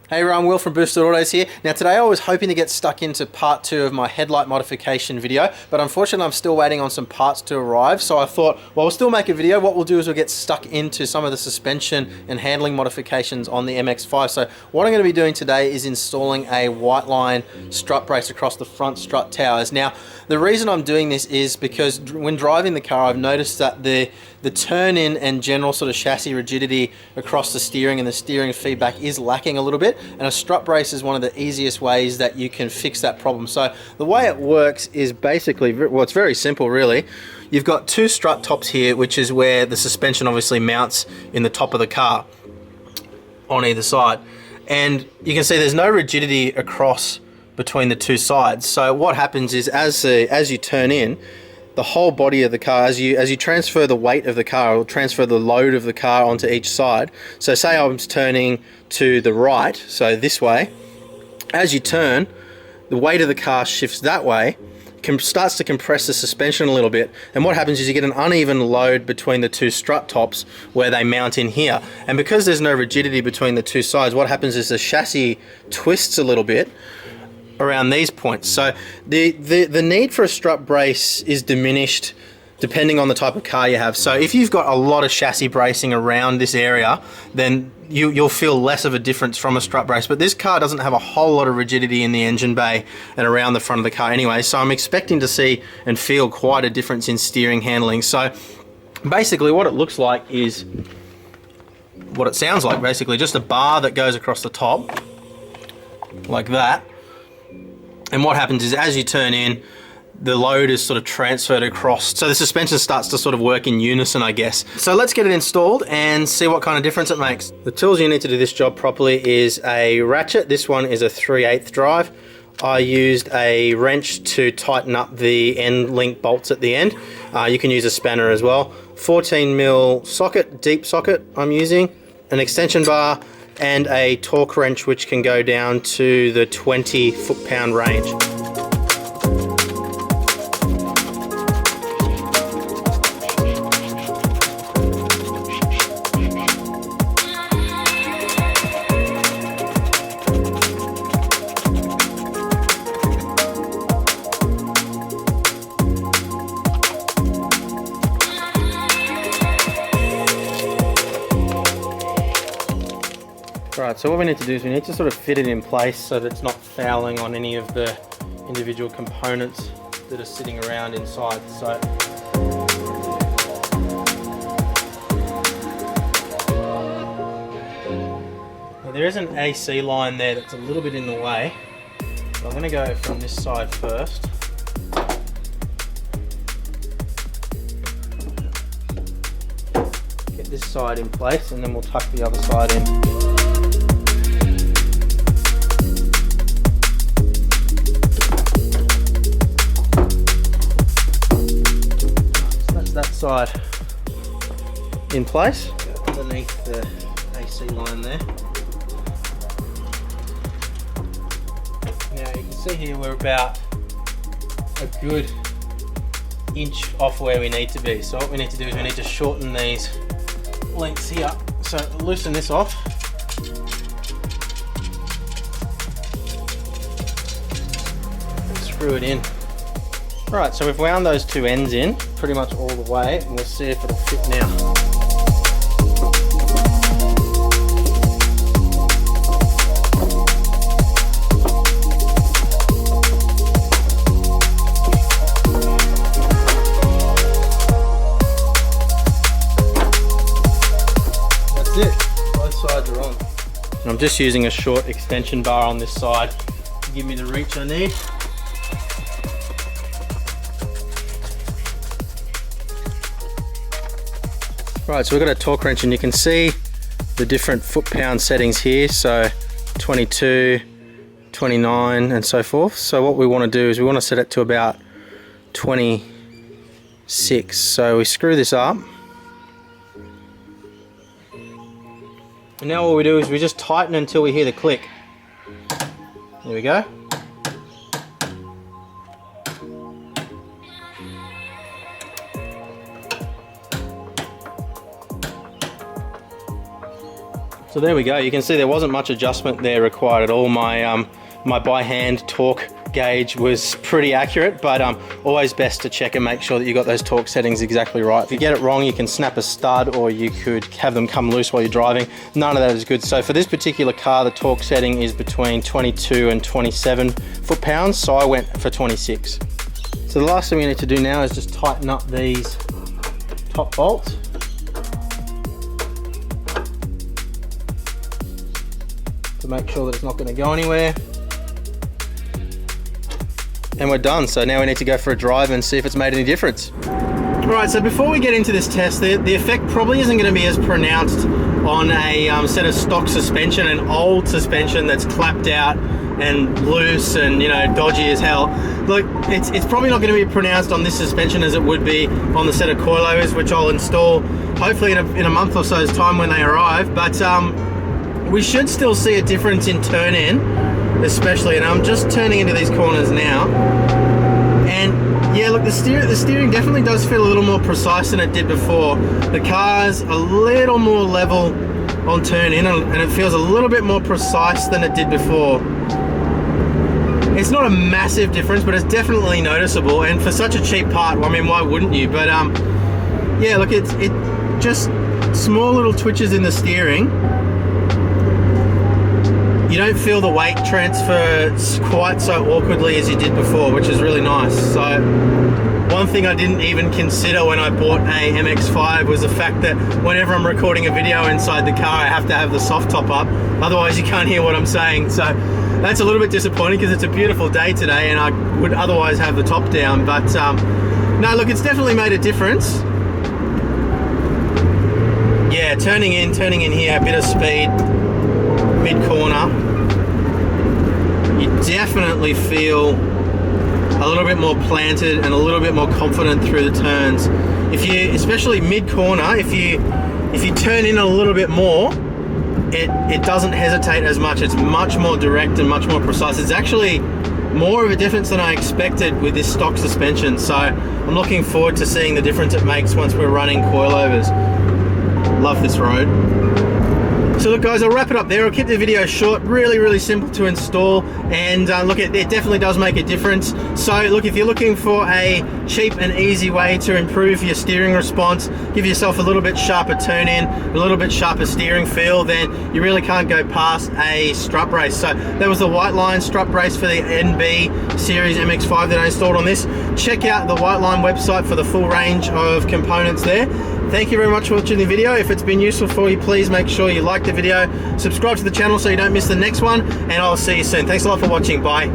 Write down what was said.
Hey everyone, Will from Boosted Autos here. Now today I was hoping to get stuck into part 2 of my headlight modification video, but unfortunately I'm still waiting on some parts to arrive, so I thought, well, we'll still make a video. What we'll do is we'll get stuck into some of the suspension and handling modifications on the MX-5. So what I'm going to be doing today is installing a Whiteline strut brace across the front strut towers. Now the reason I'm doing this is because when driving the car I've noticed that the turn-in and general sort of chassis rigidity across the steering and the steering feedback is lacking a little bit, and a strut brace is one of the easiest ways that you can fix that problem. So the way it works is basically, well, it's very simple really. You've got two strut tops here, which is where the suspension obviously mounts in the top of the car on either side, and you can see there's no rigidity across between the two sides. So what happens is as you turn in, the whole body of the car, as you transfer the weight of the car, or transfer the load of the car onto each side. So say I'm turning to the right, so this way, as you turn, the weight of the car shifts that way, starts to compress the suspension a little bit, and what happens is you get an uneven load between the two strut tops where they mount in here. And because there's no rigidity between the two sides, what happens is the chassis twists a little bit around these points. So the need for a strut brace is diminished depending on the type of car you have. So if you've got a lot of chassis bracing around this area, then you'll feel less of a difference from a strut brace. But this car doesn't have a whole lot of rigidity in the engine bay and around the front of the car anyway, so I'm expecting to see and feel quite a difference in steering handling. So basically what it looks like is what it sounds like, basically just a bar that goes across the top like that. And what happens is as you turn in, the load is sort of transferred across. So the suspension starts to sort of work in unison, I guess. So let's get it installed and see what kind of difference it makes. The tools you need to do this job properly is a ratchet. This one is a 3/8 drive. I used a wrench to tighten up the end link bolts at the end. You can use a spanner as well. 14mm socket, deep socket I'm using, an extension bar, and a torque wrench which can go down to the 20 foot-pound range. Right, so what we need to do is we need to sort of fit it in place so that it's not fouling on any of the individual components that are sitting around inside. So now there is an AC line there that's a little bit in the way, so I'm going to go from this side first. Get this side in place and then we'll tuck the other side in. That side in place underneath the AC line there. Now you can see here we're about a good inch off where we need to be. So what we need to do is we need to shorten these lengths here. So loosen this off. And screw it in. Right, so we've wound those two ends in pretty much all the way, and we'll see if it'll fit now. That's it, both sides are on. And I'm just using a short extension bar on this side to give me the reach I need. Right, so we've got a torque wrench and you can see the different foot-pound settings here, so 22, 29 and so forth. So what we want to do is we want to set it to about 26. So we screw this up. And now what we do is we just tighten until we hear the click. There we go. So there we go. You can see there wasn't much adjustment there required at all. My my by hand torque gauge was pretty accurate, but always best to check and make sure that you got those torque settings exactly right. If you get it wrong, you can snap a stud or you could have them come loose while you're driving. None of that is good. So for this particular car, the torque setting is between 22 and 27 foot-pounds, so I went for 26. So the last thing we need to do now is just tighten up these top bolts. To make sure that it's not going to go anywhere. And we're done. So now we need to go for a drive and see if it's made any difference. All right, so before we get into this test, the effect probably isn't going to be as pronounced on a set of stock suspension, an old suspension that's clapped out and loose and, you know, dodgy as hell. Look, it's probably not going to be pronounced on this suspension as it would be on the set of coilovers, which I'll install hopefully in a month or so's time when they arrive. But we should still see a difference in turn in, especially, and I'm just turning into these corners now. And yeah, look, the steering definitely does feel a little more precise than it did before. The car's a little more level on turn in, and it feels a little bit more precise than it did before. It's not a massive difference, but it's definitely noticeable, and for such a cheap part, well, I mean, why wouldn't you? But yeah, look, it just small little twitches in the steering. You don't feel the weight transfer quite so awkwardly as you did before, which is really nice. So one thing I didn't even consider when I bought a MX-5 was the fact that whenever I'm recording a video inside the car, I have to have the soft top up. Otherwise you can't hear what I'm saying. So that's a little bit disappointing because it's a beautiful day today and I would otherwise have the top down. But no, look, it's definitely made a difference. Yeah, turning in here, a bit of speed, mid-corner, you definitely feel a little bit more planted and a little bit more confident through the turns. If you, especially mid-corner, if you turn in a little bit more, it doesn't hesitate as much. It's much more direct and much more precise. It's actually more of a difference than I expected with this stock suspension. So I'm looking forward to seeing the difference it makes once we're running coilovers. Love this road. So look guys, I'll wrap it up there. I'll keep the video short, really simple to install, and look, it definitely does make a difference. So look, if you're looking for a cheap and easy way to improve your steering response, give yourself a little bit sharper turn in, a little bit sharper steering feel, then you really can't go past a strut brace. So that was the Whiteline Strut Brace for the NB Series MX-5 that I installed on this. Check out the Whiteline website for the full range of components there. Thank you very much for watching the video. If it's been useful for you, please make sure you like the video, subscribe to the channel so you don't miss the next one, and I'll see you soon. Thanks a lot for watching. Bye.